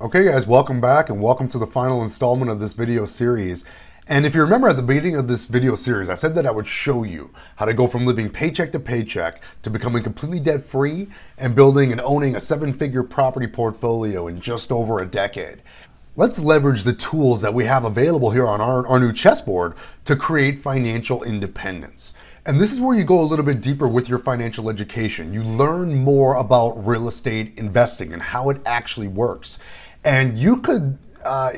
Okay guys, welcome back and welcome to the final installment of this video series. And if you remember at the beginning of this video series, I said that I would show you how to go from living paycheck to paycheck to becoming completely debt free and building and owning a 7-figure property portfolio in just over a decade. Let's leverage the tools that we have available here on our new chessboard to create financial independence. And this is where you go a little bit deeper with your financial education. You learn more about real estate investing and how it actually works. And you could,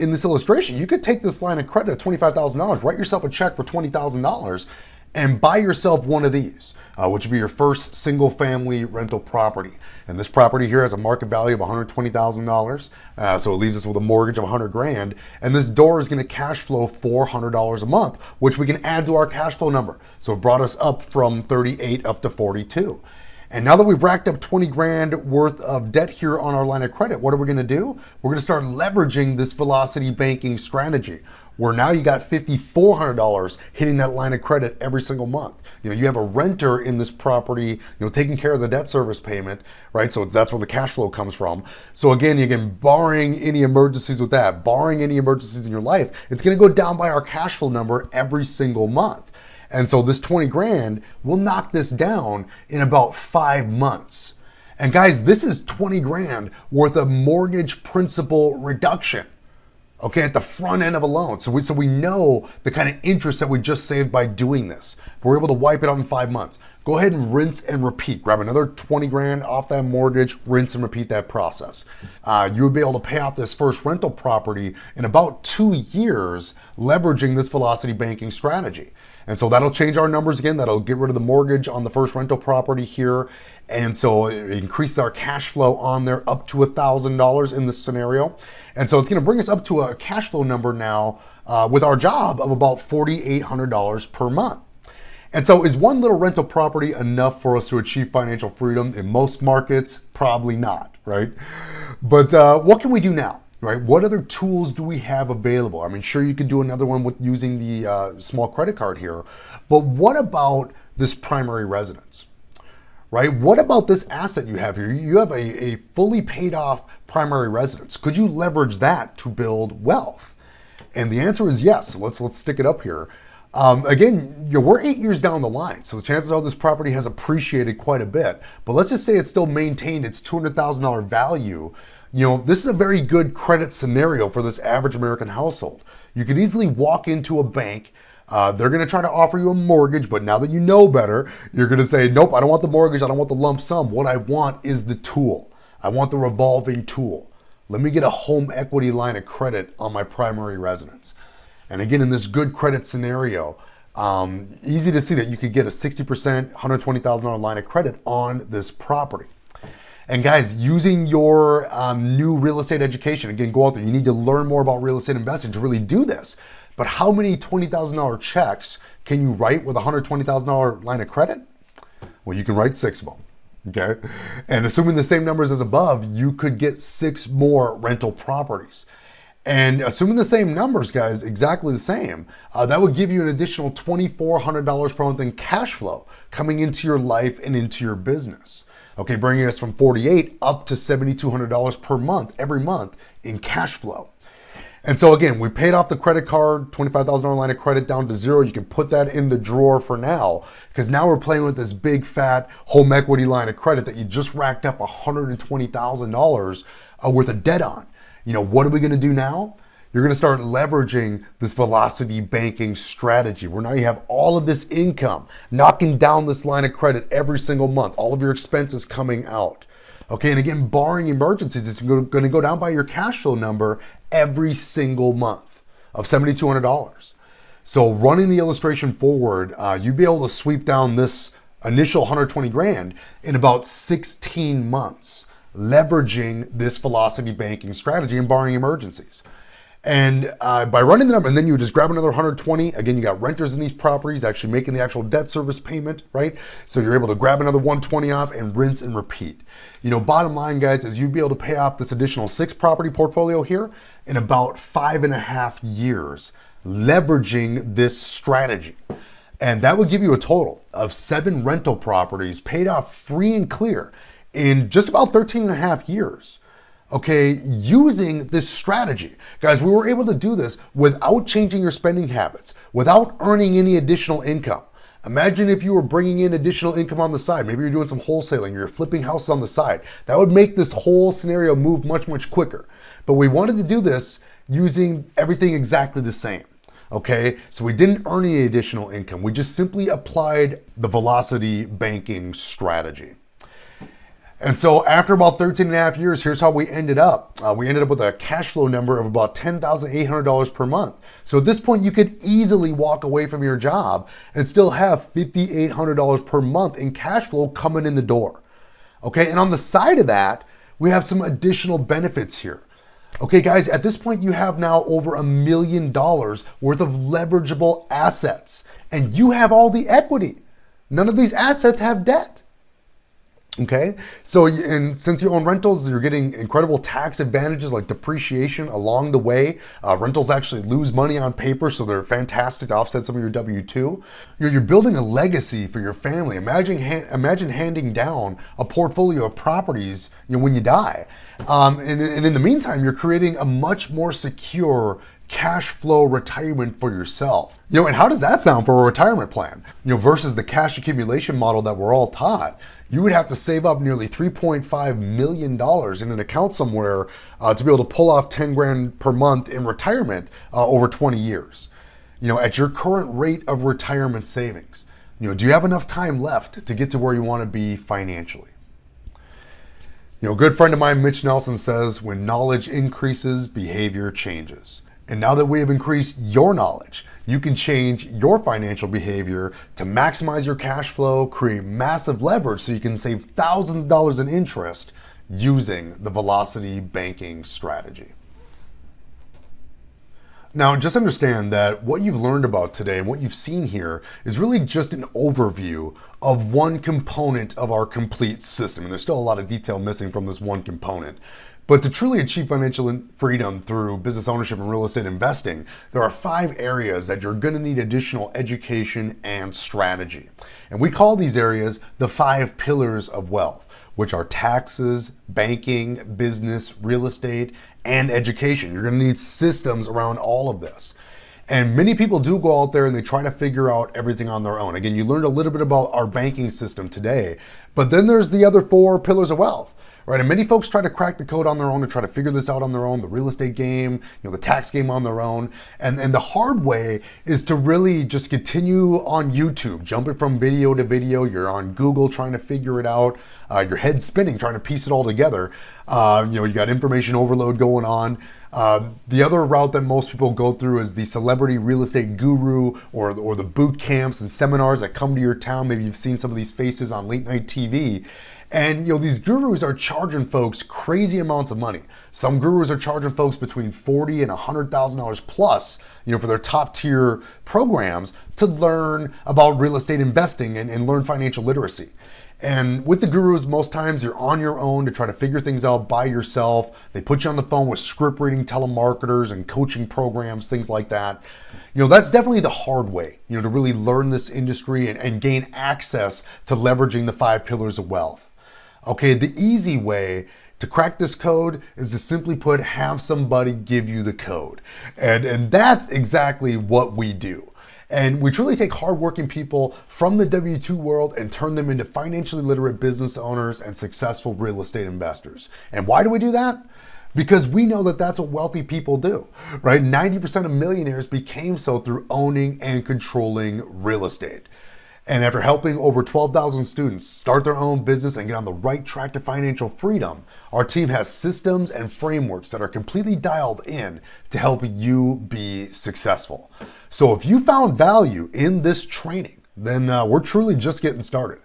in this illustration, you could take this line of credit of $25,000, write yourself a check for $20,000 and buy yourself one of these, which would be your first single family rental property. And this property here has a market value of $120,000. So it leaves us with a mortgage of 100 grand. And this door is gonna cash flow $400 a month, which we can add to our cash flow number. So it brought us up from 38 up to 42. And now that we've racked up 20 grand worth of debt here on our line of credit, what are we gonna do? We're gonna start leveraging this velocity banking strategy, where now you got $5,400 hitting that line of credit every single month. You know, you have a renter in this property, taking care of the debt service payment, right? So that's where the cash flow comes from. So again, barring any emergencies with that, barring any emergencies in your life, it's gonna go down by our cash flow number every single month. And so this 20 grand will knock this down in about 5 months. And guys, this is 20 grand worth of mortgage principal reduction, okay, at the front end of a loan. So we know the kind of interest that we just saved by doing this. If we're able to wipe it out in 5 months, go ahead and rinse and repeat. Grab another 20 grand off that mortgage, rinse and repeat that process. You would be able to pay off this first rental property in about 2 years, leveraging this velocity banking strategy. And so that'll change our numbers again. That'll get rid of the mortgage on the first rental property here. And so it increases our cash flow on there up to $1,000 in this scenario. And so it's gonna bring us up to a cash flow number now with our job of about $4,800 per month. And so is one little rental property enough for us to achieve financial freedom? In most markets, probably not, right? But what can we do now? Right? What other tools do we have available? I mean, sure, you could do another one with using the small credit card here, but what about this primary residence, right? What about this asset you have here? You have a fully paid off primary residence. Could you leverage that to build wealth? And the answer is yes. Let's stick it up here. Again, we're 8 years down the line, so the chances are this property has appreciated quite a bit, but let's just say it's still maintained its $200,000 value. This is a very good credit scenario for this average American household. You could easily walk into a bank. They're going to try to offer you a mortgage, but now that you know better, you're going to say, nope, I don't want the mortgage. I don't want the lump sum. What I want is the tool. I want the revolving tool. Let me get a home equity line of credit on my primary residence. And again, in this good credit scenario, easy to see that you could get a 60%, $120,000 line of credit on this property. And guys, using your new real estate education, again, go out there. You need to learn more about real estate investing to really do this. But how many $20,000 checks can you write with a $120,000 line of credit? Well, you can write 6 of them, okay? And assuming the same numbers as above, you could get 6 more rental properties. And assuming the same numbers, guys, exactly the same, that would give you an additional $2,400 per month in cash flow coming into your life and into your business. Okay, bringing us from 48 up to $7,200 per month, every month in cash flow. And so again, we paid off the credit card, $25,000 line of credit down to 0. You can put that in the drawer for now, because now we're playing with this big fat home equity line of credit that you just racked up $120,000 worth of debt on. What are we gonna do now? You're gonna start leveraging this velocity banking strategy, where now you have all of this income knocking down this line of credit every single month, all of your expenses coming out. Okay, and again, barring emergencies, it's gonna go down by your cash flow number every single month of $7,200. So running the illustration forward, you'd be able to sweep down this initial 120 grand in about 16 months, leveraging this velocity banking strategy and barring emergencies. And by running the number, and then you would just grab another 120. Again, you got renters in these properties actually making the actual debt service payment, right? So you're able to grab another 120 off and rinse and repeat. Bottom line, guys, is you'd be able to pay off this additional 6 property portfolio here in about 5.5 years, leveraging this strategy. And that would give you a total of 7 rental properties paid off free and clear in just about 13.5 years. okay, using this strategy. Guys, we were able to do this without changing your spending habits, without earning any additional income. Imagine if you were bringing in additional income on the side. Maybe you're doing some wholesaling, you're flipping houses on the side. That would make this whole scenario move much, much quicker. But we wanted to do this using everything exactly the same. Okay, so we didn't earn any additional income. We just simply applied the velocity banking strategy. And so after about 13 and a half years, here's how we ended up. We ended up with a cash flow number of about $10,800 per month. So at this point, you could easily walk away from your job and still have $5,800 per month in cash flow coming in the door. Okay, and on the side of that, we have some additional benefits here. Okay, guys, at this point, you have now over $1 million worth of leverageable assets, and you have all the equity. None of these assets have debt. Okay, so and since you own rentals, you're getting incredible tax advantages like depreciation along the way. Rentals actually lose money on paper, so they're fantastic to offset some of your W-2. You're building a legacy for your family. Imagine handing down a portfolio of properties, when you die. And in the meantime, you're creating a much more secure cash flow retirement for yourself. And how does that sound for a retirement plan? Versus the cash accumulation model that we're all taught. You would have to save up nearly $3.5 million in an account somewhere to be able to pull off 10 grand per month in retirement over 20 years. At your current rate of retirement savings, do you have enough time left to get to where you want to be financially? A good friend of mine, Mitch Nelson, says, when knowledge increases, behavior changes. And now that we have increased your knowledge, you can change your financial behavior to maximize your cash flow, create massive leverage so you can save thousands of dollars in interest using the velocity banking strategy. Now, just understand that what you've learned about today and what you've seen here is really just an overview of one component of our complete system. And there's still a lot of detail missing from this one component. But to truly achieve financial freedom through business ownership and real estate investing, there are 5 areas that you're going to need additional education and strategy. And we call these areas the 5 pillars of wealth, which are taxes, banking, business, real estate, and education. You're going to need systems around all of this. And many people do go out there and they try to figure out everything on their own. Again, you learned a little bit about our banking system today, but then there's the other 4 pillars of wealth. Right, and many folks try to crack the code on their own, to try to figure this out on their own, the real estate game, the tax game on their own. And the hard way is to really just continue on YouTube, jumping from video to video. You're on Google trying to figure it out. Your head's spinning, trying to piece it all together. You got information overload going on. The other route that most people go through is the celebrity real estate guru or the boot camps and seminars that come to your town. Maybe you've seen some of these faces on late night TV. And these gurus are charging folks crazy amounts of money. Some gurus are charging folks between $40,000 and $100,000 plus, for their top tier programs to learn about real estate investing and learn financial literacy. And with the gurus, most times you're on your own to try to figure things out by yourself. They put you on the phone with script reading telemarketers and coaching programs, things like that. That's definitely the hard way, to really learn this industry and gain access to leveraging the 5 pillars of wealth. Okay, the easy way to crack this code is to simply put, have somebody give you the code. And that's exactly what we do. And we truly take hardworking people from the W-2 world and turn them into financially literate business owners and successful real estate investors. And why do we do that? Because we know that that's what wealthy people do, right? 90% of millionaires became so through owning and controlling real estate. And after helping over 12,000 students start their own business and get on the right track to financial freedom, our team has systems and frameworks that are completely dialed in to help you be successful. So if you found value in this training, then we're truly just getting started.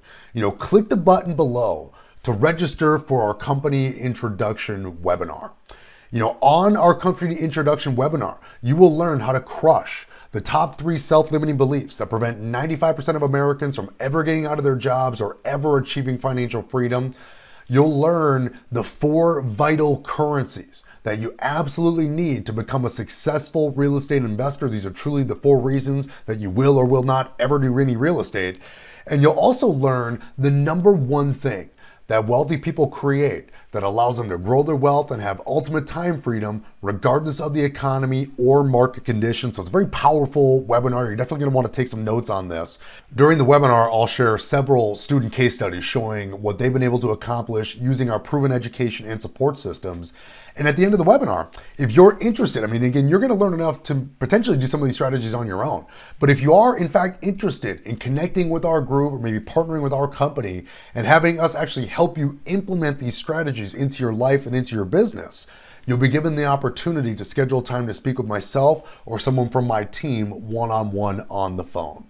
Click the button below to register for our company introduction webinar. On our company introduction webinar, you will learn how to crush the top 3 self-limiting beliefs that prevent 95% of Americans from ever getting out of their jobs or ever achieving financial freedom. You'll learn the 4 vital currencies that you absolutely need to become a successful real estate investor. These are truly the 4 reasons that you will or will not ever do any real estate. And you'll also learn the number 1 thing that wealthy people create that allows them to grow their wealth and have ultimate time freedom regardless of the economy or market conditions. So it's a very powerful webinar. You're definitely going to want to take some notes on this. During the webinar, I'll share several student case studies showing what they've been able to accomplish using our proven education and support systems. And at the end of the webinar, if you're interested, I mean, again, you're going to learn enough to potentially do some of these strategies on your own. But if you are, in fact, interested in connecting with our group or maybe partnering with our company and having us actually help you implement these strategies into your life and into your business, you'll be given the opportunity to schedule time to speak with myself or someone from my team one-on-one on the phone.